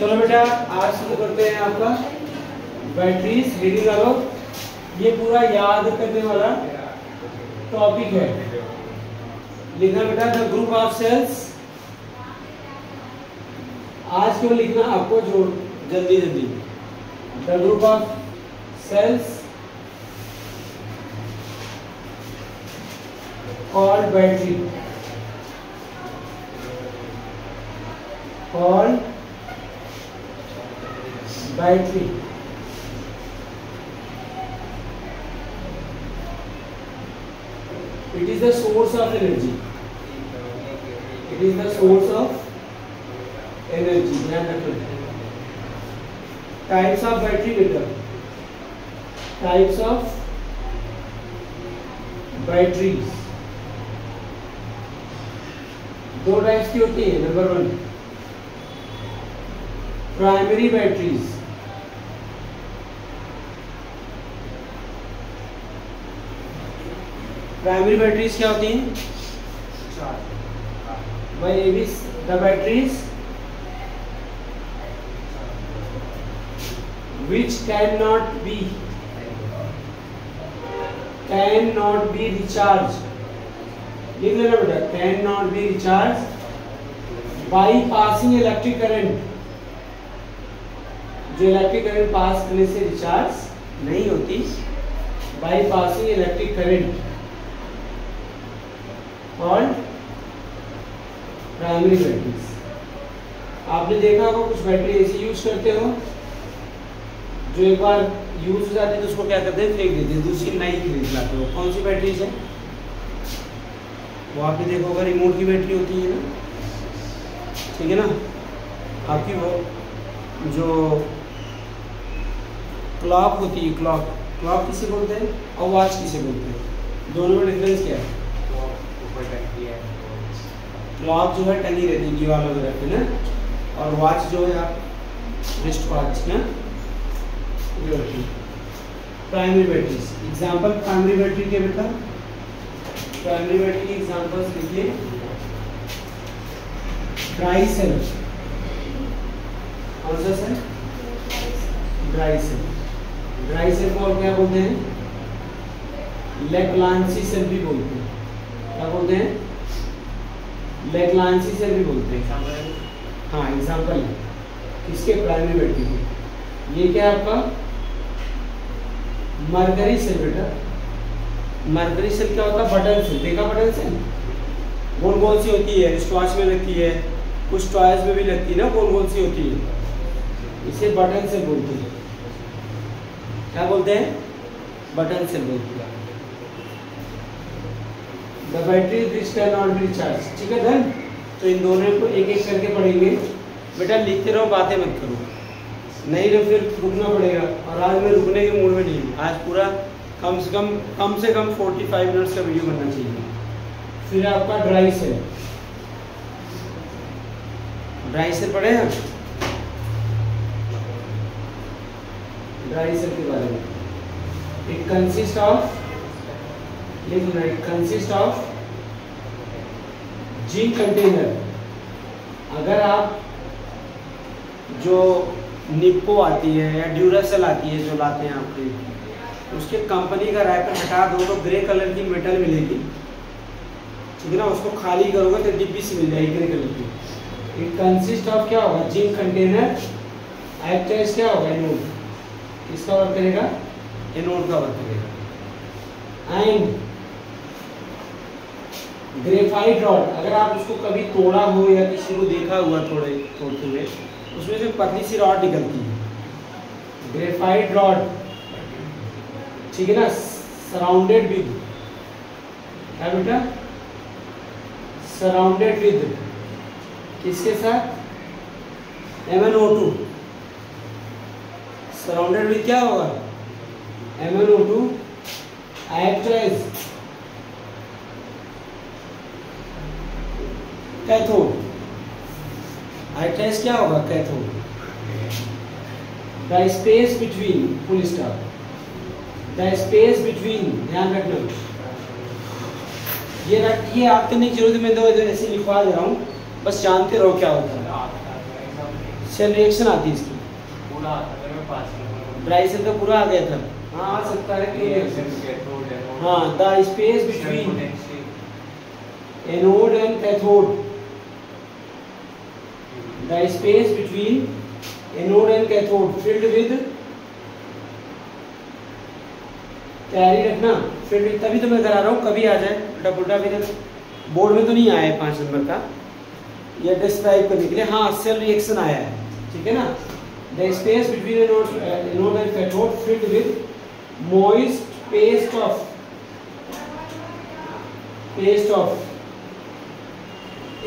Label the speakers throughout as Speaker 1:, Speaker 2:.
Speaker 1: चलो बेटा आज शुरू करते हैं आपका बैटरीज रीडिंग करो। ये पूरा याद करने वाला टॉपिक है। लिखना बेटा द ग्रुप ऑफ सेल्स। आज क्यों लिखना आपको जो जल्दी जल्दी। The group of cells called battery, called battery. It is the source of energy. It is the source of energy. ध्यान रखना। Types of battery बेटा। Types of batteries। दो टाइप्स की होती है। Number 1 primary batteries. Primary batteries क्या होती हैं? भाई the batteries which cannot be recharged। लिख लेना बेटा can not B recharge by passing electric current. जो इलेक्ट्रिक करंट पास करने से रिचार्ज नहीं होती, बाई पासिंग इलेक्ट्रिक करंट और प्राइमरी बैटरीज। आपने देखा होगा कुछ बैटरी ऐसी यूज करते हो जो एक बार यूज हो जाती है तो उसको क्या करते हैं, फेंक देते हैं, दूसरी नई खरीद लाते हो। कौन सी बैटरीज है वो आपने देखा होगा, रिमोट की बैटरी होती है ना, ठीक है ना। आपकी वो जो क्लॉक होती है, क्लॉक किसे बोलते हैं और वॉच किसे बोलते हैं, दोनों में डिफरेंस क्या है? क्लॉक जो है टंगी रहती है दीवार वगैरह पे ना, और वॉच जो है आप रिस्ट वॉच ना, ये होती है primary batteries. Example primary battery के बेटा, प्राइमरी बैटरी की एग्जांपल्स लिखिए। ड्राई सेल, कौन सा cell? Dry cell. Dry cell को और क्या बोलते हैं? लेक्लांसी सेल भी बोलते हैं। क्या बोलते हैं? लेक्लांसी सेल भी बोलते हैं। हाँ एग्जांपल है किसके? प्राइमरी बैटरी के। ये क्या है आपका? मरकरी सेल बेटा। मरकरी सेल क्या होता है? Button cell. देखा बटन सेल गोल गोल सी होती है, रिस्टवॉच में लगती है, कुछ टॉयज में भी लगती है ना, गोल गोल सी होती है, इसे बटन सेल बोलते हैं। क्या बोलते हैं? बटन सेल बोलते हैं। The battery which can not B recharge. ठीक है धन। तो इन दोनों को एक एक करके पढ़ेंगे बेटा। लिखते रहो, बातें मत करो, नहीं तो फिर रुकना पड़ेगा। और आज मैं रुकने के मूड में नहीं हूँ। आज पूरा कम से कम 45 मिनट्स का वीडियो बनना चाहिए। फिर आपका ड्राई सेल। ड्राई सेल पढ़े हैं? ड्राई सेल के बारे में इट कंसिस्ट ऑफ, लिखना, it consist of zinc container. अगर आप जो निप्पो आती है या ड्यूरासेल आती है जो लाते हैं आपके, उसके कंपनी का रैपर हटा दो तो ग्रे कलर की मेटल मिलेगी, ठीक है ना। उसको खाली करोगे तो डिब्बी सी मिल जाएगी ग्रे कलर की। इट कंसिस्ट ऑफ क्या होगा? Zinc container. एक्ट एज क्या होगा? एनोड। किसका वर्क करेगा? एनोड का वर्क करेगा। And graphite rod. अगर आप उसको कभी तोड़ा हो या किसी को देखा हुआ तोड़ते हुए, उसमें से पतली सी रॉड निकलती है, ग्रेफाइट रॉड, ठीक है ना। सराउंडेड विद, क्या बेटा? सराउंडेड विद किसके साथ? MnO2। सराउंडेड विद क्या होगा? MnO2 act as cathode. Act as क्या होगा? Cathode. The space between, full stop, the space between, ध्यान रखना, ये आपके नहीं जरूरत, मैं तो ऐसे लिखवा दे रहा हूँ, बस जानते रहो क्या होता है। सेल रिएक्शन आती है इसकी।
Speaker 2: पूरा अगर मैं 5 नंबर
Speaker 1: ड्राई सेल तो पूरा आ गया था। हाँ आ सकता है कि हाँ the space between anode and cathode, the space between anode and cathode filled with, तैयारी रखना फिल्ड, तभी तो मैं करा रहा हूँ, कभी आ जाए उल्टा पुल्टा। अभी तक बोर्ड में तो नहीं आया है 5 नंबर का, ये डिस्क्राइब करने के लिए। हाँ सेल रिएक्शन आया है, ठीक है ना। The space between anode and cathode filled with moist paste of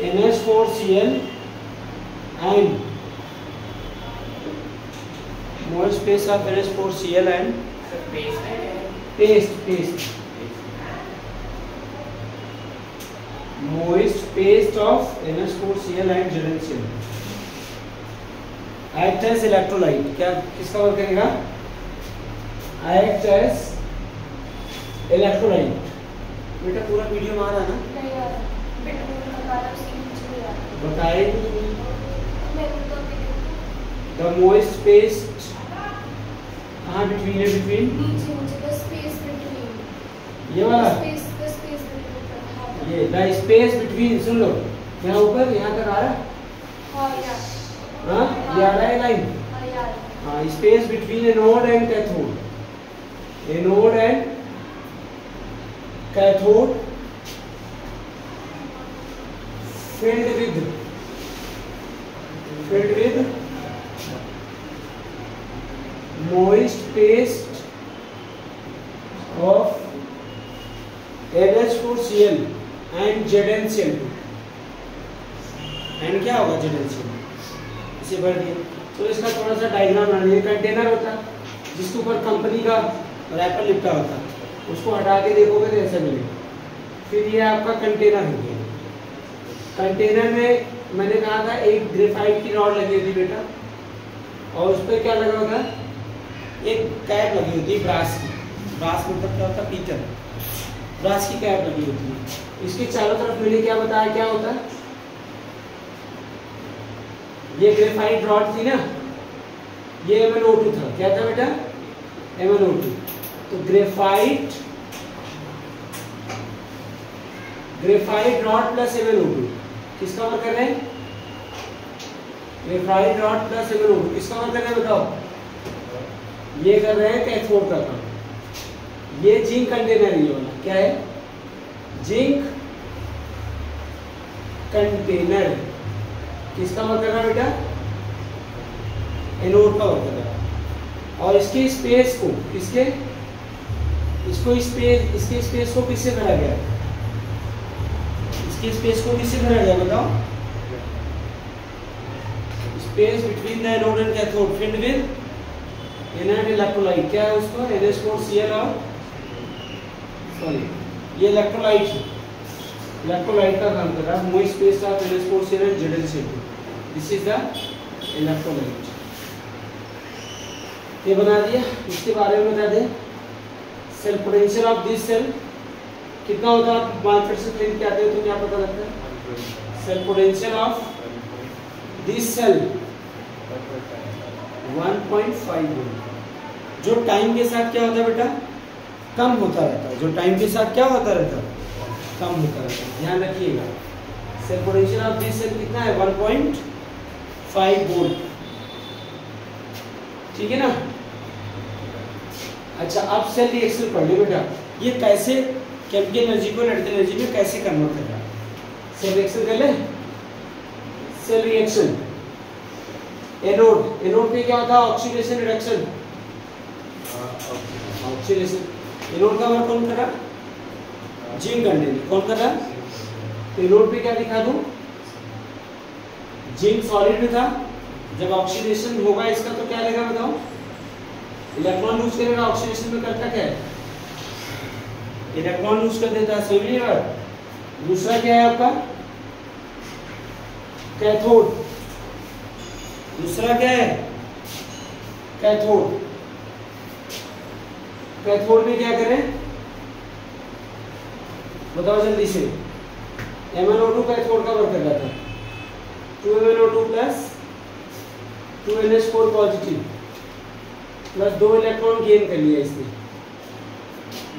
Speaker 1: NH4Cl and moist paste of NH4Cl and paste moist paste of NH4Cl and ZnCl act as electrolyte। क्या किसका वर्क करेगा? act as electrolyte। बेटा पूरा video में आ रहा ना?
Speaker 3: नहीं आ रहा, बेटा वो लगा उसके नीचे भी आ रहा।
Speaker 1: बताए
Speaker 3: मेरे को
Speaker 1: the moist paste कहाँ between है? between
Speaker 3: नीचे द स्पेस बिटवीन,
Speaker 1: ये वाला
Speaker 3: द स्पेस बिटवीन,
Speaker 1: ये द स्पेस बिटवीन, सुन लो यहाँ ऊपर यहाँ तक आ रहा है।
Speaker 3: हाँ यार,
Speaker 1: हाँ ये आ रहा है लाइन।
Speaker 3: हाँ यार,
Speaker 1: हाँ space between anode and cathode, anode and cathode filled with moist paste of NH4Cl and ZnCl2। And क्या होगा ZnCl? इसे भर दिया। तो इसका थोड़ा सा डायग्राम बना दिया। कंटेनर होता जिसके ऊपर कंपनी का रैपर लिपटा होता, उसको हटा के देखोगे तो ऐसा मिलेगा। फिर ये आपका कंटेनर हो गया। कंटेनर में मैंने कहा था एक ग्रेफाइट की रॉड लगी होती बेटा, और उस पर क्या लगा होता है? एक कैप लगी होती है ब्रास की। ब्रास मतलब क्या होता है? पीतल। ब्रास की कैप लगी होती है। इसके चारों तरफ मैंने क्या बताया क्या होता है? ये ग्रेफाइट रॉड थी ना, ये MnO2 था। क्या था बेटा? MnO2। तो ग्रेफाइट रॉड प्लस MnO2 किसका वर्क कर रहे हैं? ग्रेफाइट रॉड प्लस MnO2 किसका वर्क कर रहे हैं बताओ? ये कर रहे हैं कैथोड का काम। ये जिंक कंटेनर ये वाला क्या है? जिंक कंटेनर किसका वर्क कर रहा है बेटा? एनोड का वर्क कर रहा है। और इसके स्पेस को इसके स्पेस को किससे भरा गया? इसके स्पेस को किससे भरा गया बताओ? Space between the anode and cathode filled with inert electrolyte. क्या है उसको? NH4Cl और सॉरी ये इलेक्ट्रोलाइट का काम कर रहा है। Moist paste of NH4Cl and ZnCl2। This is the electrolyte. ये बना दिया। इसके बारे में बता दें, cell potential of this cell कितना होता है? आप मार्केट से खरीद के आते हो तो क्या पता लगता है? Cell potential of this cell 1.5 volt. जो टाइम के साथ क्या होता है बेटा? कम होता रहता है। जो टाइम के साथ क्या होता रहता है? कम होता रहता है। ध्यान रखिएगा। Cell potential of this cell कितना है? 1.5 वोल्ट। ठीक है ना? अच्छा अब सेल रिएक्शन पढ़ लो बेटा। ये कैसे केमिकल एनर्जी को इलेक्ट्रिकल एनर्जी में कैसे कन्वर्ट कर रहा है? सेल रिएक्शन कर ले। सेल रिएक्शन एनोड पे क्या होता है? Oxidation reduction. ऑक्सीडेशन एनोड का वर्क कौन कर रहा? Zinc container. कौन कर रहा? एनोड पे क्या दिखा दूं? जिंक सॉलिड में था। जब ऑक्सीडेशन होगा इसका तो क्या रहेगा बताओ? इलेक्ट्रॉन लूज करेगा। ऑक्सीडेशन में करता क्या है? इलेक्ट्रॉन लूज कर देता है। समझिए बात। दूसरा क्या है आपका? कैथोड। दूसरा क्या है? कैथोड। कैथोड में क्या करें बताओ जल्दी से? MnO2 कैथोड का वर्क कर रहा था। 2 MnO2 plus 2NH4 positive plus 2 electron gain कर लिया इसने,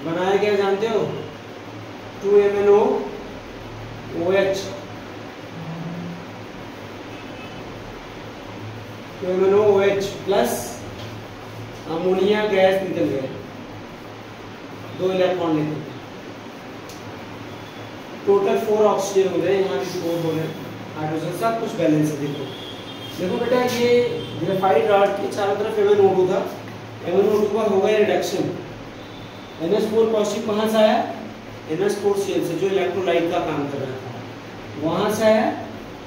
Speaker 1: बनाया क्या जानते हो? 2MnOOH, 2MnOOH plus ammonia gas निकल गया, 2 इलेक्ट्रॉन निकल गए, टोटल 4 ऑक्सीजन हो गए, यहाँ भी 4 हो गए, हाइड्रोजन सब कुछ बैलेंस है। देखो देखो बेटा, ये ग्रेफाइट रॉड के चारों तरफ MnO2 था, MnO2 का हो गया रिडक्शन, NH4 पॉजिटिव कहाँ से आया? NH4 Cl से, जो इलेक्ट्रोलाइट का काम कर रहा था वहां से आया,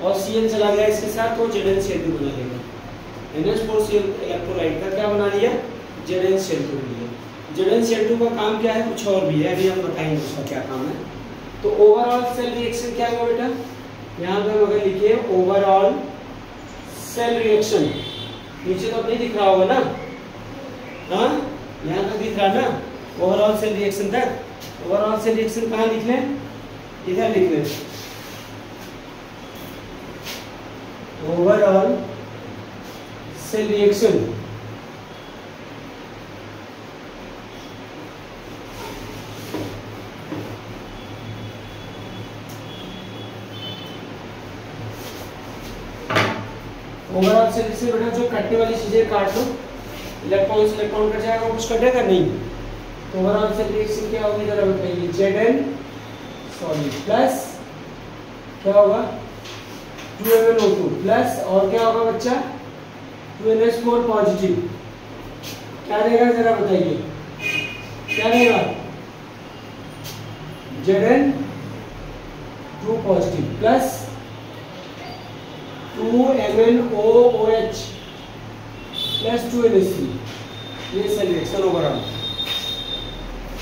Speaker 1: और Cl चला गया इसके साथ, तो ZnCl2 बना लेगा। NH4 Cl इलेक्ट्रोलाइट का क्या बना लिया? ZnCl2 बना लिया। ZnCl2 का काम क्या है? कुछ और भी है, अभी हम बताएंगे उसका क्या काम है। तो ओवरऑल सेल रिएक्शन क्या हुआ बेटा? यहाँ पे हम अगर लिखिए ओवरऑल सेल रिएक्शन, नीचे तो नहीं दिख रहा होगा ना, हाँ यहाँ तक दिख रहा ना ओवरऑल सेल रिएक्शन तक। ओवरऑल सेल रिएक्शन कहाँ लिख लें? इधर लिख लें, overall cell reaction. Overall cell से बेटा जो कटने वाली चीजें काट लो, इलेक्ट्रॉन से इलेक्ट्रॉन कट जाएगा, कुछ कटेगा नहीं। तो ओवरऑल सेल रिएक्शन क्या होगी जरा बताइए? Zn सॉरी प्लस क्या होगा? 2MnO2 प्लस और क्या होगा बच्चा? 2NH4 पॉजिटिव, क्या देगा जरा बताइए? क्या देगा? Zn2 positive plus 2MnOOH plus 2NH3, ये सेल रिएक्शन ओवरऑल।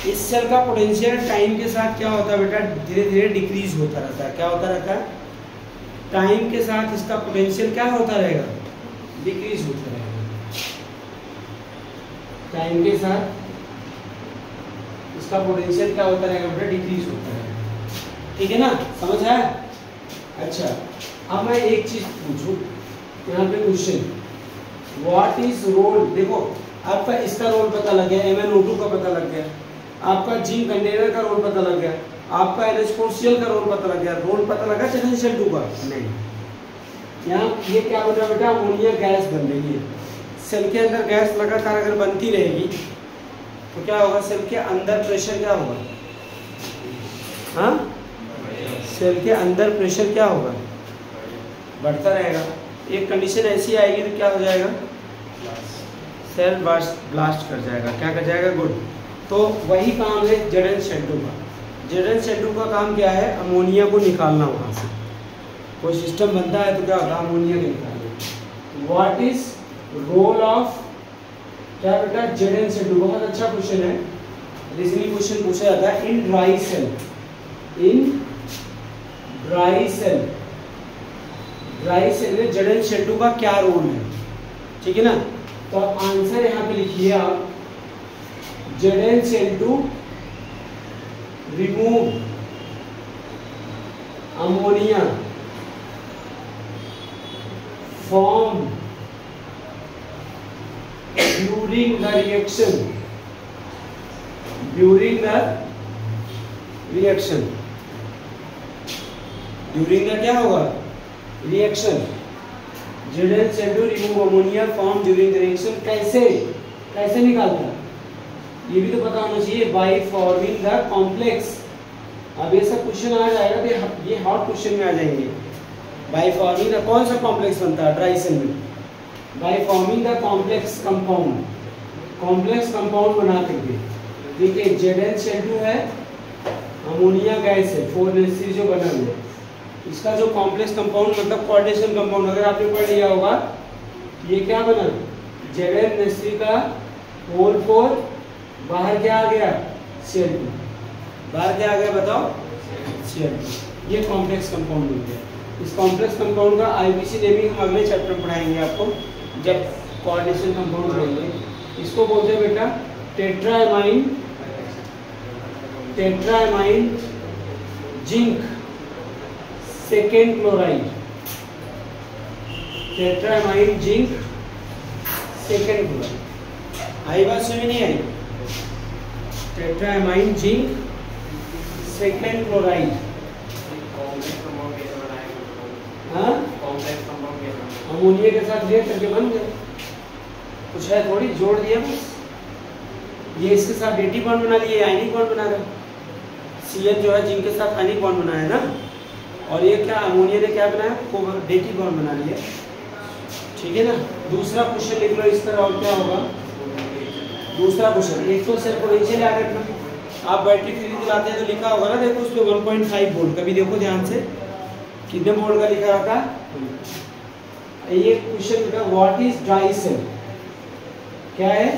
Speaker 1: इस सेल का पोटेंशियल टाइम के साथ क्या होता है बेटा? धीरे धीरे डिक्रीज होता रहता है। क्या होता रहता है? टाइम के साथ इसका पोटेंशियल क्या होता रहेगा? डिक्रीज होता रहेगा। टाइम के साथ इसका पोटेंशियल क्या होता रहेगा बेटा? डिक्रीज होता रहेगा। ठीक है ना, समझ आया? अच्छा, अब मैं एक चीज पूछूं, यहाँ पे क्वेश्चन, व्हाट इज रोल? देखो आपका इसका रोल पता लग गया, MnO2 का पता लग गया, आपका जिंक कंटेनर का रोल पता लग गया, आपका NH4 Cl का रोल पता लग गया। रोल पता लगा ZnCl2 का? नहीं। यहाँ ये क्या बन रहा है बेटा? अमोनिया गैस बन रही है। सेल के अंदर गैस लगातार अगर बनती रहेगी तो क्या होगा? सेल के अंदर प्रेशर क्या होगा? हाँ, सेल के अंदर प्रेशर क्या होगा? बढ़ता रहेगा। एक कंडीशन ऐसी आएगी तो क्या हो जाएगा? सेल ब्लास्ट कर जाएगा। क्या कर जाएगा? गुड। तो वही काम है ZnCl2 का। ZnCl2 का काम क्या है? अमोनिया को निकालना वहाँ से। कोई सिस्टम बनता है तो क्या होगा? अमोनिया को निकालना। व्हाट इज रोल ऑफ क्या बेटा? ZnCl2। बहुत अच्छा क्वेश्चन है, रीजनिंग क्वेश्चन पूछा जाता है। In dry cell, in dry cell, dry cell में ZnCl2 का क्या रोल है? ठीक है ना, तो आंसर यहाँ पे लिखिए आप, ZnCl2 remove ammonia from during the reaction, during the reaction, during the क्या होगा? Reaction. ZnCl2 remove ammonia from during the reaction. कैसे कैसे निकालता है ये भी तो पता होना चाहिए। By forming the complex. अब ये सब क्वेश्चन आ जाएगा तो ये हॉट क्वेश्चन में आ जाएंगे। बाय फॉर्मिंग द, कौन सा कॉम्प्लेक्स बनता है ड्राई सेल में? By forming the complex compound, complex compound बना करके। देखिए ZnCl2 है, अमोनिया गैस है, 4NH3 जो बना हुआ है, इसका जो कॉम्प्लेक्स कंपाउंड मतलब कोऑर्डिनेशन कंपाउंड अगर आपने पढ़ लिया होगा, ये क्या बना? ZnH3 का होल 4, बाहर क्या आ गया? Cl2। बाहर क्या आ गया बताओ? Cl2। ये कॉम्प्लेक्स कंपाउंड हो गया। इस कॉम्प्लेक्स कंपाउंड का IUPAC नेमिंग हम अगले चैप्टर में पढ़ाएंगे आपको, जब कोऑर्डिनेशन कंपाउंड पढ़ेंगे। इसको बोलते हैं बेटा tetraammine, tetraammine zinc second chloride, tetraammine zinc second chloride. आई बात समझ नहीं आई? Tetrammine zinc second chloride. हाँ, अमोनिया के साथ रिएक्ट करके बन गए, कुछ है थोड़ी, जोड़ दिया बस। ये इसके साथ डेटी बॉन्ड बना लिए, आयनिक बॉन्ड बना रहे। Cl जो है जिंक के साथ आयनिक बॉन्ड बनाया ना, और ये क्या अमोनिया ने क्या बनाया, डेटी बॉन्ड बना लिया। ठीक है ना। दूसरा क्वेश्चन लिख लो इस तरह, और क्या होगा दूसरा क्वेश्चन। एक तो सेल पोटेंशियल याद रखना। आप बैटरी खरीद लाते हैं तो लिखा होगा ना, देखो उस पे 1.5 वोल्ट, कभी देखो ध्यान से कितने वोल्ट का लिखा रहता है। ये क्वेश्चन का व्हाट इज ड्राई सेल, क्या है?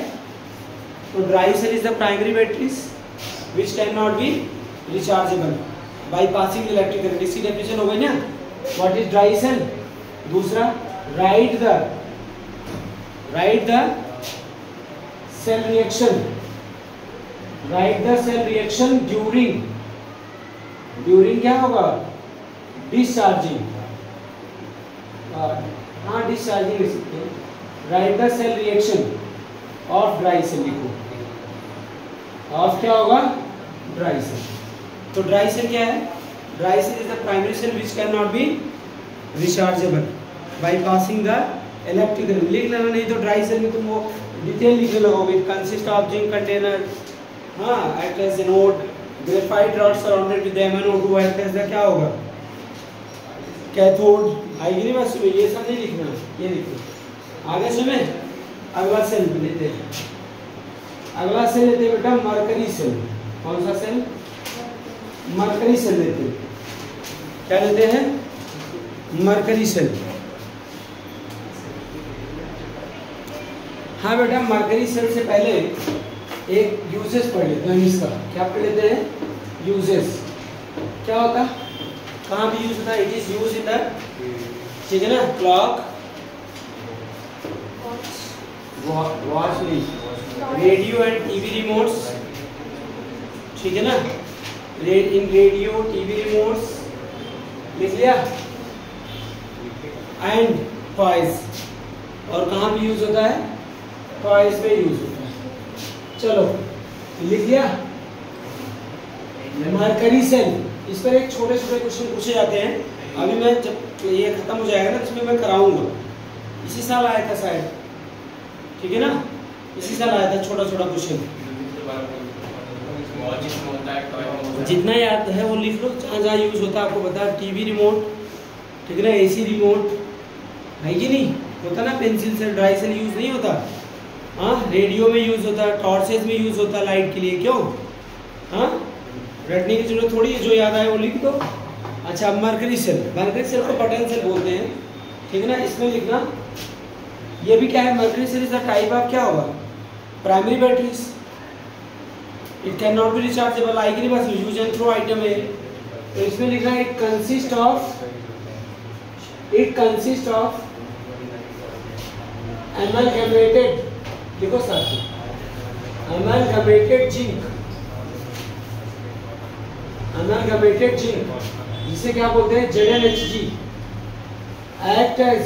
Speaker 1: तो dry cell is the primary batteries which can not be rechargeable by passing electric current. इसकी डेफिनेशन हो गई ना, व्हाट इज ड्राई सेल। दूसरा, write the cell reaction, write the cell reaction during क्या होगा, डिस्चार्जिंग। हाँ, डिस्चार्जिंग लिख सकते हैं। Write the cell reaction of dry cell लिखो, ऑफ क्या होगा, ड्राई सेल। तो ड्राई सेल क्या है? Dry cell is the primary cell which can not be rechargeable by passing the electric current. लिख लेना, नहीं तो ड्राई सेल में तुम वो डिटेल लिखने लगोगे। कंसिस्ट ऑफ जिंक कंटेनर, हाँ, act as anode, graphite rod surrounded with MnO2 act as the क्या होगा, कैथोड। आएगी नहीं बस, ये सब नहीं लिखना, ये लिखो आगे सुने। अगला सेल लेते हैं, अगला सेल लेते हैं बेटा मरकरी सेल। कौन सा सेल? मरकरी सेल लेते हैं। क्या लेते हैं? Mercury cell. हाँ बेटा, मरकरी सेल से पहले एक यूजेस पढ़ लेते हैं इसका। क्या पढ़ लेते हैं? यूजेस क्या होता है, कहाँ भी यूज होता है? It is use in the, ठीक है ना, क्लॉक, वॉच नहीं, रेडियो एंड टीवी रिमोट्स, ठीक है ना, इन रेडियो टीवी रिमोट्स लिख लिया, एंड टॉयज। और कहाँ पे यूज होता है? टॉयज पे यूज होता है। चलो लिख लिया मरकरी सेल। इस पर एक छोटे छोटे क्वेश्चन पूछे जाते हैं। अभी मैं जब ये खत्म हो जाएगा ना, इसमें मैं कराऊंगा। इसी साल आया था शायद, ठीक है ना, इसी साल आया था छोटा छोटा क्वेश्चन। जितना याद है वो लिख लो, जहाँ जहाँ यूज होता है आपको बता। टीवी रिमोट, ठीक है ना, एसी रिमोट है कि नहीं होता ना, पेंसिल से ड्राई सेल यूज नहीं होता। हाँ, रेडियो में यूज होता है, टॉर्चेस में यूज होता है लाइट के लिए। क्यों? हाँ, रटने की जरूरत थोड़ी है, जो याद आए वो लिख दो। अच्छा, मरकरी सेल, मरकरी सेल को बटन सेल बोलते हैं, ठीक है ना। इसमें लिखना, ये भी क्या है, mercury cell is the type of क्या होगा, primary batteries. It can not be rechargeable, आएगी नहीं बस, यूज एंड थ्रो आइटम है। तो इसमें लिखना है, इट कंसिस्ट ऑफ amalgamated, देखो साथ amalgamated zinc, जिसे क्या बोलते हैं, ZnHg, act as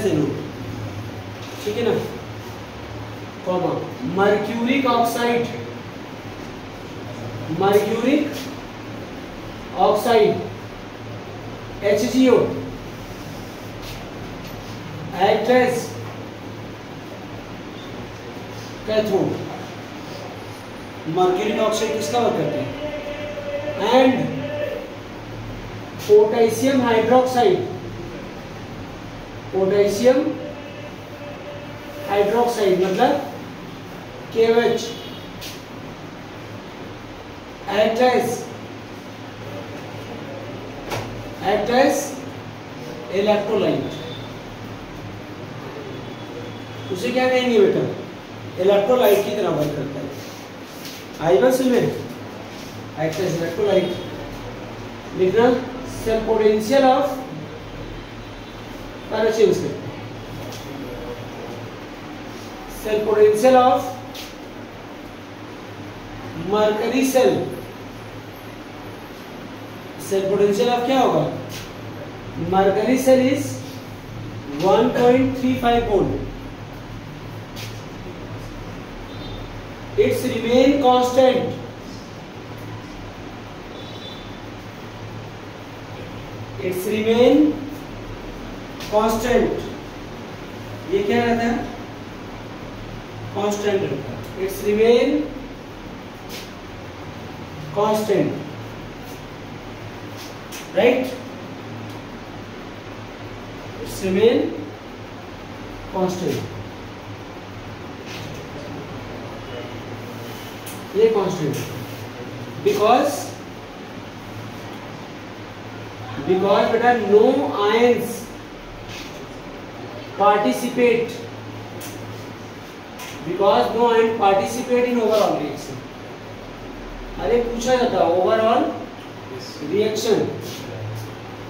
Speaker 1: anode, ठीक है ना, comma, mercuric oxide HgO, act as cathode. Mercuric oxide किसका वर्क करते हैं? एंड पोटेशियम हाइड्रोक्साइड मतलब KOH, act as इलेक्ट्रोलाइट। उसे क्या कहेंगे बेटा, इलेक्ट्रोलाइट की तरह वर्क करता है। आई बस में एक्ट एज इलेक्ट्रोलाइट लिखना। Cell potential of, cell potential of mercury cell, cell potential of क्या होगा, mercury cell is 1.35 volt. Its remain constant. Its remain constant. ये क्या रहता है? कांस्टेंट रहता है. Its remain constant. Right? Its remain constant. ये कांस्टेंट because बेटा no ions participate in overall reaction. अरे पूछा जाता ओवरऑल रिएक्शन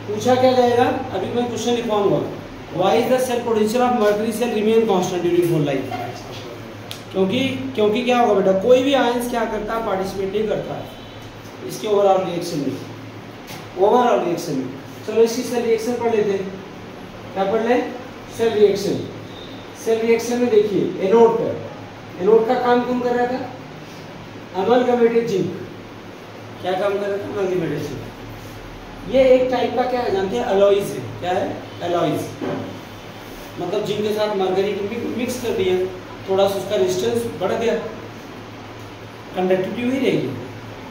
Speaker 1: पूछा क्या जाएगा. अभी मैं क्वेश्चन लिखवाऊंगा. Why is the cell potential of mercury cell remain constant during whole life. क्योंकि क्या होगा बेटा, कोई भी आयंस क्या करता है, पार्टिसिपेट नहीं करता है इसके ओवरऑल रिएक्शन में. चलो इसकी सेल रिएक्शन पढ़ लेते हैं. क्या पढ़ लें? सेल रिएक्शन में देखिए एनोड का काम कौन कर रहा था? Amalgamated zinc. क्या काम कर रहा था? Amalgamated zinc. ये एक टाइप का क्या है जानते हैं? अलॉइज है. क्या है? अलॉइज. मतलब जिंक के साथ मरकरी मिक्स कर दिया, थोड़ा सा उसका रेजिस्टेंस बढ़ गया, कंडक्टिविटी ही रहेगी,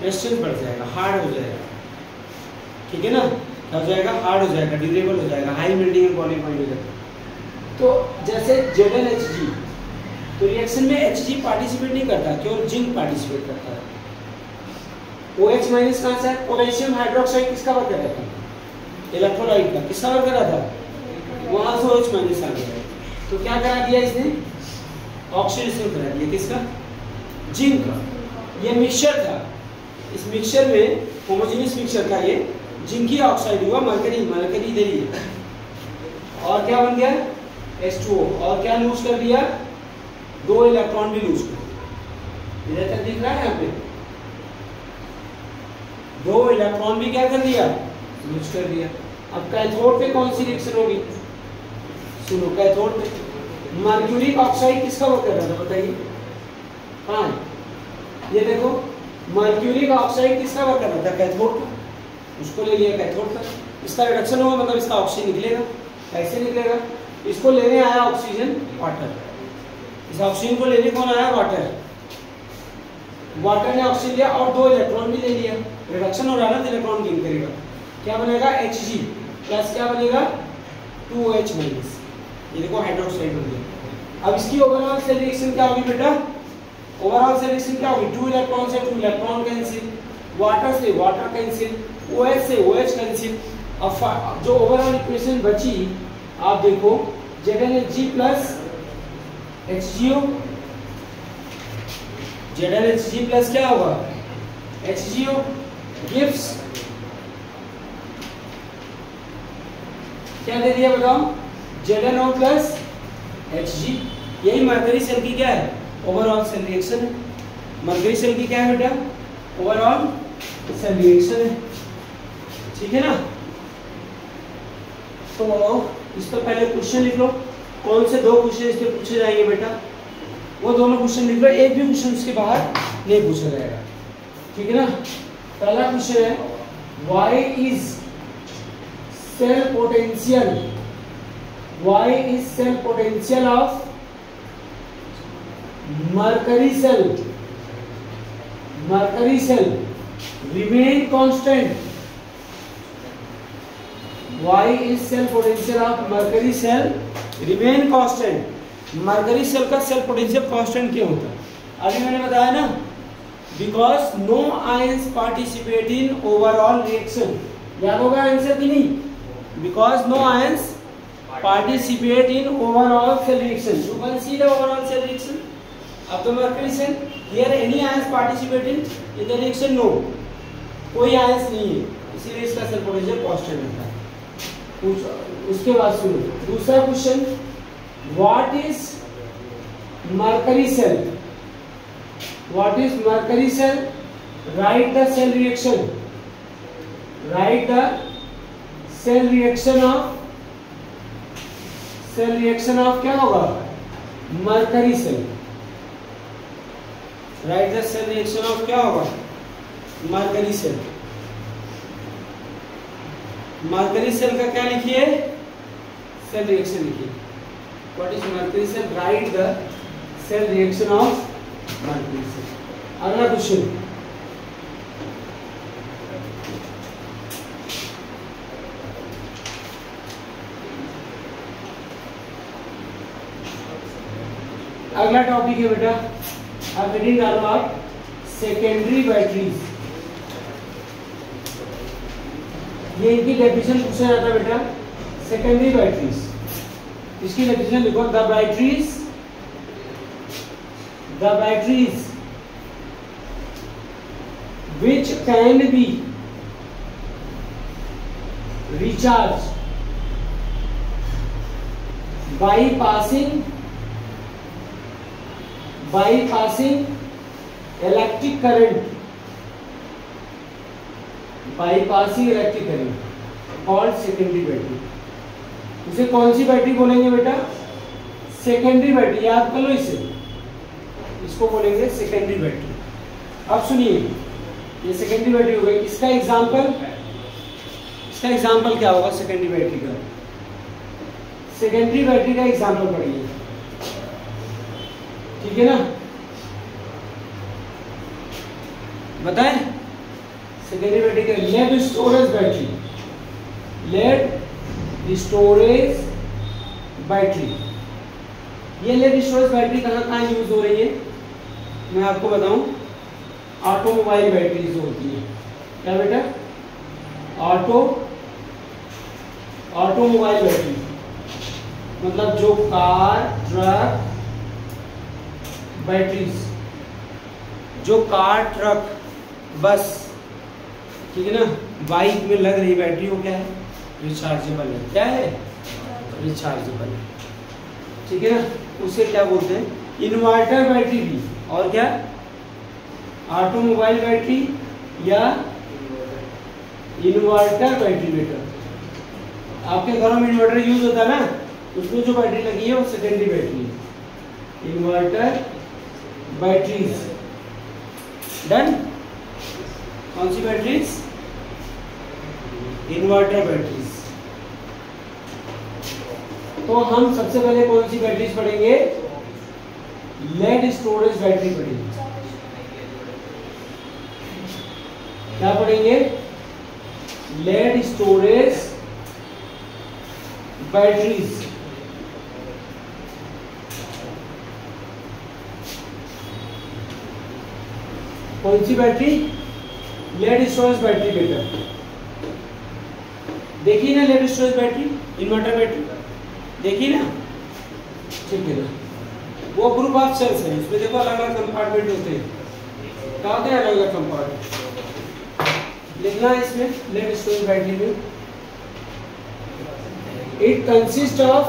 Speaker 1: रेजिस्टेंस बढ़ जाएगा, हार्ड हो जाएगा. ठीक है ना? क्या हो जाएगा? हार्ड हो जाएगा, ड्यूरेबल हो जाएगा, high melting and boiling point हो जाएगा. तो जैसे ZnHg, तो रिएक्शन में Hg पार्टिसिपेट नहीं करता, केवल जिंक पार्टिसिपेट करता है. OH माइनस कहाँ से है? पोटेशियम हाइड्रोक्साइड किसका वर्क कर रहा था? इलेक्ट्रोलाइट का. किसका वर्क कर रहा था? वहां से OH माइनस आ गया. तो क्या करा दिया इसने? ऑक्सीडेशन करा दिया. किसका? जिंक का. ये मिक्सचर था. इस मिक्सचर में होमोजेनियस मिक्सचर का ये जिंक ही ऑक्साइड हुआ, मरकरी इधर ही है. और क्या बन गया? H2O. और क्या लूज कर दिया? 2 इलेक्ट्रॉन भी लूज कर दिया. इधर तक दिख रहा है यहाँ पे? 2 इलेक्ट्रॉन भी क्या कर दिया? लूज कर दिया. अब कैथोड पे कौन सी रिएक्शन होगी? सुनो, कैथोड पे मर्क्यूरिक ऑक्साइड किसका वर्क कर रहा था बताइए? हाँ, ये देखो मर्क्यूरिक ऑक्साइड किसका वर्क कर रहा था? कैथोड का. उसको ले लिया कैथोड का. इसका रिडक्शन होगा, मतलब इसका ऑक्सीजन निकलेगा. कैसे निकलेगा? इसको लेने आया ऑक्सीजन, वाटर. इस ऑक्सीजन को लेने कौन आया? वाटर ने ऑक्सीजन लिया और 2 इलेक्ट्रॉन भी ले लिया. रिडक्शन हो रहा है ना, तो इलेक्ट्रॉन गेन करेगा. क्या बनेगा? Hg प्लस क्या बनेगा? 2OH minus. ये देखो हाइड्रोक्साइड बन गया. अब इसकी ओवरऑल सेल रिएक्शन क्या होगी बेटा? ओवरऑल सेल रिएक्शन क्या होगी? 2 इलेक्ट्रॉन से 2 इलेक्ट्रॉन कैंसिल, वाटर से वाटर कैंसिल, OH से OH कैंसिल. अब जो ओवरऑल इक्वेशन बची आप देखो, ZnHg plus HgO. ZnHg plus क्या होगा? HgO गिव्स क्या दे दिया बताओ? ZnO plus Hg. यही मरकरी सेल की क्या है? ओवरऑल सेल रिएक्शन है. मरकरी सेल की क्या है बेटा? ओवरऑल सेल रिएक्शन है. ठीक है ना? तो इस पर पहले क्वेश्चन लिख लो. कौन से 2 क्वेश्चन इस पे पूछे जाएंगे बेटा? वो दोनों क्वेश्चन लिख लो. एक भी क्वेश्चन उसके बाहर नहीं पूछा जाएगा. ठीक है ना? पहला क्वेश्चन है, why is cell potential of mercury cell remain constant. Why is cell potential of mercury cell remain constant? Mercury cell का सेल पोटेंशियल कांस्टेंट क्यों होता है? अभी मैंने बताया ना, because no ions participate in overall reaction. याद होगा आंसर कि नहीं? Because no ions participate in overall cell reaction. You can see the overall cell reaction of the mercury cell. Here any ions participate in the reaction? No, कोई ions नहीं है, इसीलिए इसका cell potential constant रहता है. उसके बाद सुनो दूसरा question, what is mercury cell? Write the cell cell reaction of क्या होगा, mercury cell. Write the cell reaction of क्या होगा, मरकरी सेल। मरकरी सेल का क्या लिखिए, सेल रिएक्शन लिखिए। What is mercury cell, write the cell reaction of mercury cell. अगला question, अगला टॉपिक है बेटा, आप हेडिंग डालो आप, सेकेंडरी बैटरीज। ये इनकी डेफिनेशन पूछा जाता है बेटा, सेकेंडरी बैटरीज। इसकी डेफिनेशन लिखो, the batteries which can be recharged by passing electric current, called secondary battery. उसे कौन सी बैटरी बोलेंगे बेटा, सेकेंडरी बैटरी। याद कर लो इसे, इसको बोलेंगे सेकेंडरी बैटरी। अब सुनिए, ये सेकेंडरी बैटरी हो गई। इसका एग्जांपल क्या होगा सेकेंडरी बैटरी का? सेकेंडरी बैटरी का एग्जांपल पढ़िए, ठीक है ना, बताएं। सेकेंडरी बैटरी का lead storage battery, lead storage battery. ये लेड स्टोरेज बैटरी कहाँ कहाँ यूज हो रही है, मैं आपको बताऊं। ऑटोमोबाइल बैटरीज होती है, क्या बेटा, ऑटोमोबाइल बैटरी, मतलब जो कार, ट्रक बैटरीज, जो कार, ट्रक, बस, ठीक है ना, बाइक में लग रही बैटरी, वो क्या है, रिचार्जेबल है। क्या है, रिचार्जेबल है, ठीक है ना। उसे क्या बोलते हैं, इन्वर्टर बैटरी भी, और क्या, ऑटोमोबाइल बैटरी या इन्वर्टर बैटरी। बेटा आपके घरों में इन्वर्टर यूज होता है ना, उसमें जो बैटरी लगी है वो सेकेंडरी बैटरी है, इन्वर्टर बैटरीज। डन। कौन सी बैटरीज, इन्वर्टर बैटरीज। तो हम सबसे पहले कौन सी बैटरीज पढ़ेंगे, लेड स्टोरेज बैटरी पढ़ेंगे। क्या पढ़ेंगे, लेड स्टोरेज बैटरीज। कौन सी बैटरी, लेड स्टोरेज बैटरी। बेटा देखिए ना, lead storage battery, inverter battery देखिए ना, ठीक है ना। वो ग्रुप ऑफ सेल्स है, उसमें देखो अलग अलग कंपार्टमेंट होते हैं। क्या होते हैं अलग अलग कंपार्टमेंट, लिखना है इसमें लेड स्टोरेज बैटरी में। It consist of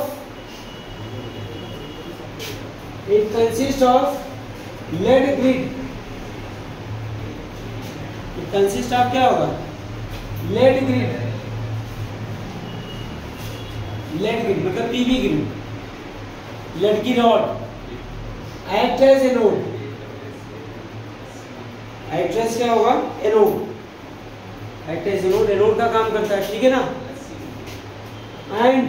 Speaker 1: lead grid. It consist of क्या होगा, लेड ग्रिड। लेड ग्रिड मतलब पीवी ग्रिड, लेड की rod. Act as anode, act as क्या होगा, anode. Act as anode, anode का काम करता है, ठीक है ना। And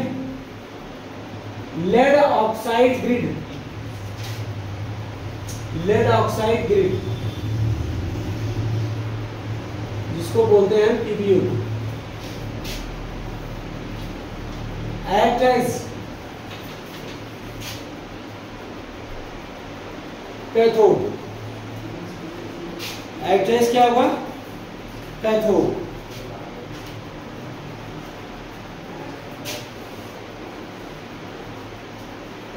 Speaker 1: lead oxide grid, lead oxide grid जिसको बोलते हैं पीबीयू। Act as cathode, act as क्या होगा, कैथोड।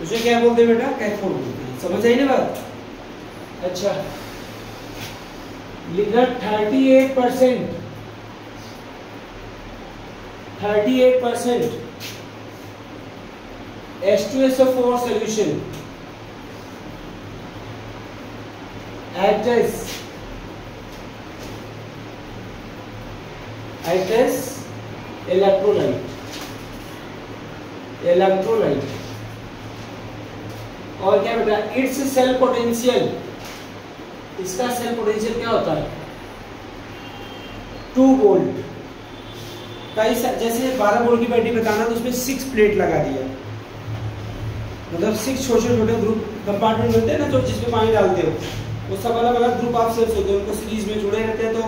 Speaker 1: उसे क्या बोलते हैं बेटा, कैथोड बोलते हैं। समझ आई ना बात। अच्छा लिखना 38% H2SO4 solution act as electrolyte. और क्या बेटा, इट्स सेल पोटेंशियल, इसका सेल पोटेंशियल क्या होता है 2 वोल्ट। कई जैसे 12 वोल्ट की बैटरी बताना तो उसमें 6 प्लेट लगा दिया, मतलब 6 छोटे छोटे ग्रुप कंपार्टमेंट मिलते हैं ना, जो जिसमें पानी डालते हो, वो सब अलग अलग ग्रुप ऑफ सेल्स होते हैं, उनको सीरीज में जुड़े रहते हैं तो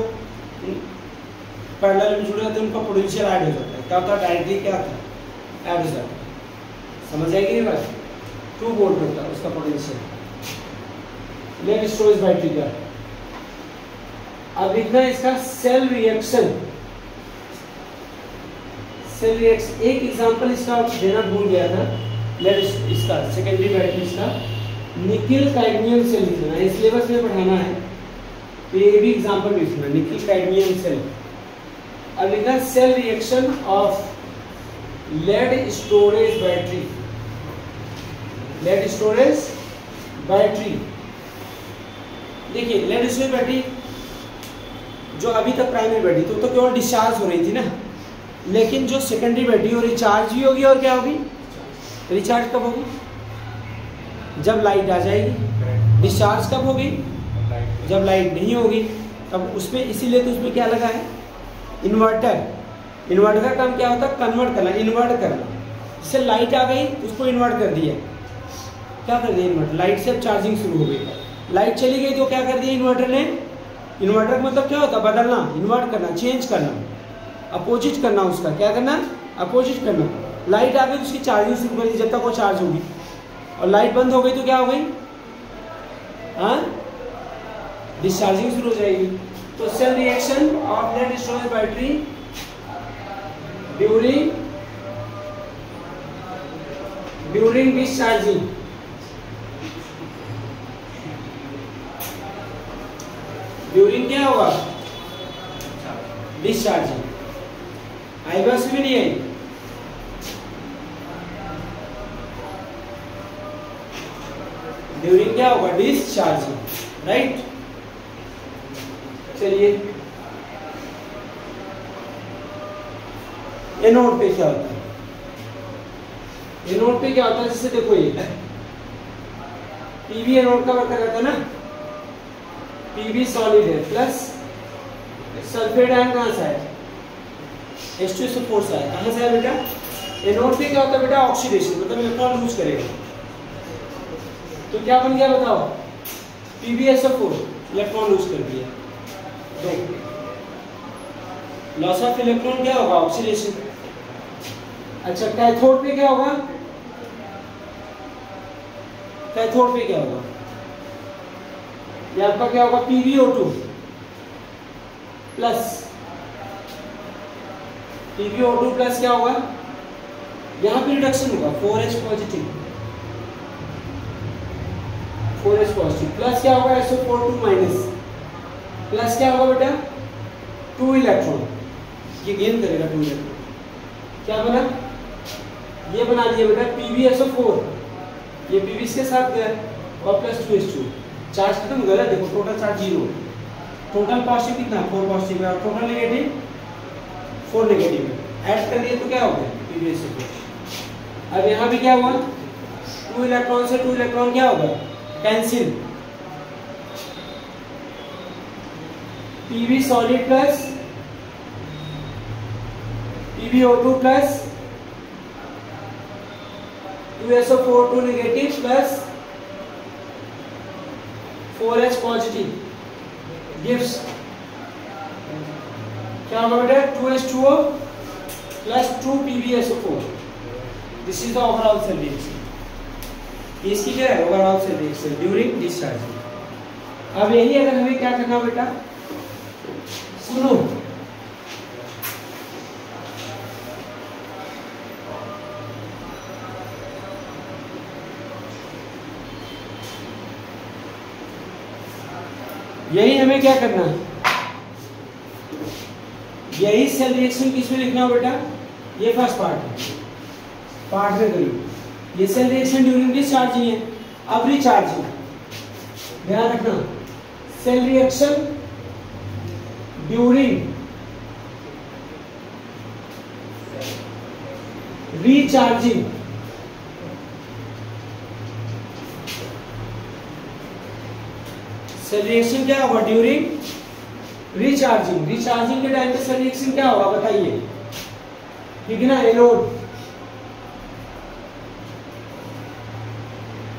Speaker 1: पैरेलल में जुड़े रहते हैं, उनका पोटेंशियल ऐड हो जाता है। क्या होता है, डायरेक्टली क्या होता है, ऐड हो जाता है। समझ आएगी ये बात, 2 वोल्ट होता है उसका पोटेंशियल। लेट स्टोरेज बैटरी का अब लिखना है इसका सेल रिएक्शन। एक एग्जांपल इसका देना भूल गया था। लेट इसका सेकेंडरी बैटरी इसका निकिल कैडमियम सेल लिखना है, सिलेबस में पढ़ाना है तो ये भी एग्जांपल लिखना है, निकिल कैडमियम सेल। अब लिखना cell reaction of lead storage battery. Lead storage battery, देखिए लेड स्टोरेज बैटरी जो अभी तक प्राइमरी बैटरी तो केवल डिस्चार्ज हो रही थी ना, लेकिन जो सेकेंडरी बैटरी वो रिचार्ज भी होगी। और क्या होगी, रिचार्ज कब होगी, जब लाइट आ जाएगी। डिस्चार्ज कब होगी, जब लाइट नहीं होगी तब उसमें, इसीलिए तो उसमें क्या लगा है, इन्वर्टर। इन्वर्टर का काम क्या होता है, कन्वर्ट करना, इन्वर्ट करना। जैसे लाइट आ गई तो उसको इन्वर्ट कर दिया, क्या कर दिया इन्वर्टर, लाइट से अब चार्जिंग शुरू हो गई। लाइट चली गई तो क्या कर दिया इन्वर्टर ने, इन्वर्टर का मतलब क्या होता है, बदलना, इन्वर्ट करना, चेंज करना, अपोजिट करना, उसका क्या करना, अपोजिट करना। लाइट आ गई तो उसकी चार्जिंग शुरू कर दी जब तक वो चार्ज होगी, और लाइट बंद हो गई तो क्या हो गई, हाँ, डिस्चार्जिंग शुरू हो जाएगी। तो cell reaction of lead storage battery during discharging, during क्या होगा, डिस्चार्जिंग। आई बस भी नहीं आई, ड्यूरिंग क्या होगा, डिस्चार्जिंग, राइट। चलिए एनोड पे क्या होता है, एनोड पे क्या होता है, जैसे देखो ये पीवी एनोड का वर्क रहता है ना, पीवी सॉलिड है प्लस सल्फेट आयन कहां से है, H2SO4 से है, कहां से है बेटा, एनोड पे क्या होता है बेटा, ऑक्सीडेशन, मतलब इलेक्ट्रॉन लूज करेगा। तो क्या बन गया बताओ, PbSO4 इलेक्ट्रॉन लूज कर दिया, लॉस ऑफ इलेक्ट्रॉन क्या होगा, ऑक्सीडेशन। अच्छा कैथोड पे क्या होगा, कैथोड पे क्या होगा, ये आपका क्या होगा, PbO2 प्लस, PbO2 प्लस क्या होगा, यहां पे रिडक्शन होगा 4H positive, 4H positive plus क्या होगा, SO4 माइनस, प्लस क्या होगा बेटा 2 इलेक्ट्रॉन, ये गेन करेगा 2 इलेक्ट्रॉन, क्या बना, ये बना दिया बेटा PbSO4, ये Pb इसके साथ गया और प्लस 2H2, चार्ज खत्म, गलत देखो, टोटल चार्ज 0, टोटल पॉजिटिव कितना 4 पॉजिटिव है और टोटल नेगेटिव 4 नेगेटिव है, ऐड कर दिए तो क्या हो गया PbSO4। अब यहाँ भी क्या हुआ, 2 इलेक्ट्रॉन से 2 इलेक्ट्रॉन क्या होगा, cancel, Pb solid plus PbO2 plus 2SO4 2 negative plus 4H positive gives क्या होगा बेटा, 2H2O plus 2 PbSO4। This is the overall cell reaction, इसकी क्या है, overall cell reaction during discharging. अब यही अगर हमें क्या करना बेटा, सुनो, यही हमें क्या करना है, यही सेल रिएक्शन किसमें लिखना हो बेटा, ये फर्स्ट पार्ट है, पार्ट में करिए, ये सेल रिएक्शन ड्यूरिंग डिस्चार्जिंग है। अब रिचार्जिंग, ध्यान रखना, cell reaction during recharging, cell reaction क्या होगा ड्यूरिंग रिचार्जिंग। रिचार्जिंग के टाइम पे सेल रिएक्शन क्या होगा बताइए, ठीक है ना।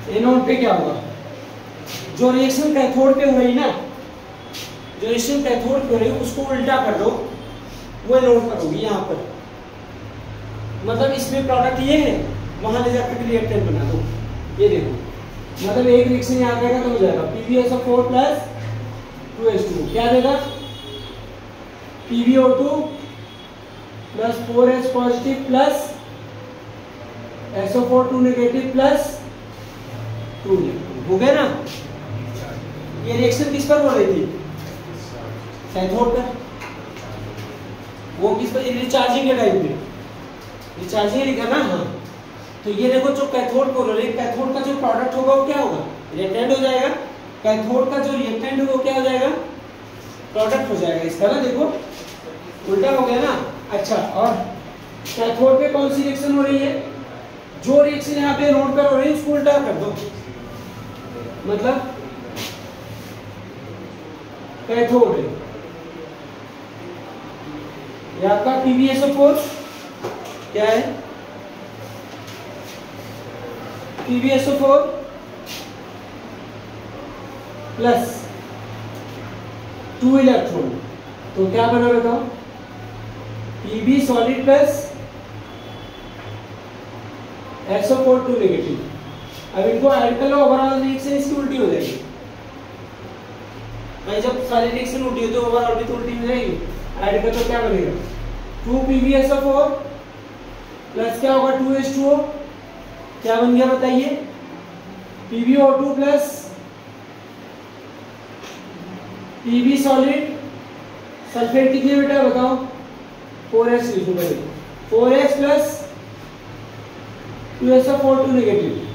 Speaker 1: एनोड पे क्या होगा, जो रिएक्शन कैथोड पे हो रही ना, जो रिएक्शन कैथोड पे हो रही है उसको उल्टा कर दो, वो एनोड पर होगी यहाँ पर। मतलब इसमें प्रोडक्ट ये है, वहां ले जाकर रिएक्टेंट बना दो। ये देखो, मतलब एक रिएक्शन यहाँ आएगा तो हो जाएगा PbSO4 प्लस 2H2, क्या देगा PbO2 plus 4H positive plus SO4 2 negative plus 2 negative, हो गया ना। ये रिएक्शन किस पर हो रही थी, कैथोड पर। वो किस पर, रिचार्जिंग के टाइम पे, रिचार्जिंग लिखा ना। हाँ, तो ये देखो जो कैथोड को ले, कैथोड का जो प्रोडक्ट होगा वो क्या होगा, रिएक्टेंट हो जाएगा। कैथोड का जो रिएक्टेंट होगा वो क्या हो जाएगा, प्रोडक्ट हो जाएगा इसका ना। देखो उल्टा हो गया ना। अच्छा, और कैथोड पे कौन सी रिएक्शन हो रही है, जो रिएक्शन यहाँ पे एनोड पर हो रही है उसको उल्टा कर दो, मतलब कैथोड है ये आपका PbSO4 क्या है, PbSO4 प्लस 2 इलेक्ट्रॉन, तो क्या बना बताओ, Pb solid plus SO4 2 negative. अब इनको ऐड कर लो, ओवरऑल रिएक्शन इसकी उल्टी हो जाएगी भाई। जब सारी रिएक्शन उल्टी हो तो ओवरऑल भी तो उल्टी हो जाएगी। ऐड कर तो क्या बनेगा, 2 PbSO4 प्लस क्या होगा 2H2O, क्या बन गया बताइए, PbO2 plus Pb solid, sulphate कितने बेटा बताओ, 4H लिखूंगा, 4H plus 2SO4 2 negative.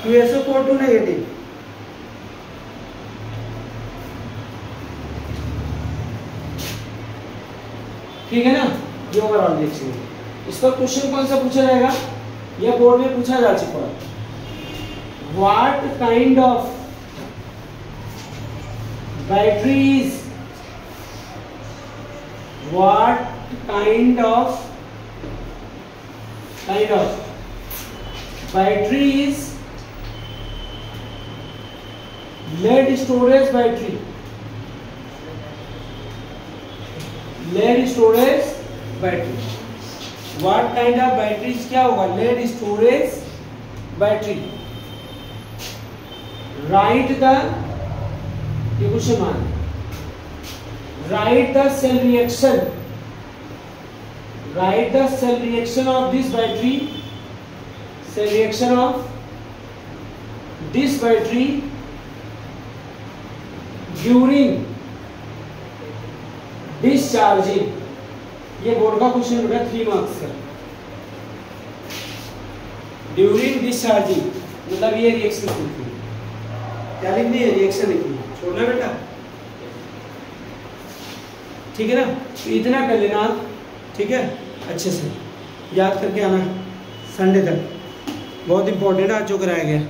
Speaker 1: SO4 2 negative, ठीक है ना। ये ओवरऑल रिएक्शन है। इसका क्वेश्चन कौन सा पूछा जाएगा, यह बोर्ड में पूछा जा चुका है। What kind of batteries, what kind of batteries, lead storage battery, lead storage battery. What kind of batteries क्या होगा, lead storage battery. Write the, ये क्वेश्चन मान, write the cell reaction, write the cell reaction of this battery, cell reaction of this battery during discharging. ये board का question बेटा 3 marks का। During discharging मतलब ये रिएक्शन लिखनी है, क्या लिखनी है, रिएक्शन लिखनी है, छोड़ना बेटा, ठीक है ना। तो इतना कर लेना आप, ठीक है, अच्छे से याद करके आना संडे तक। बहुत इंपॉर्टेंट आज जो कराया गया।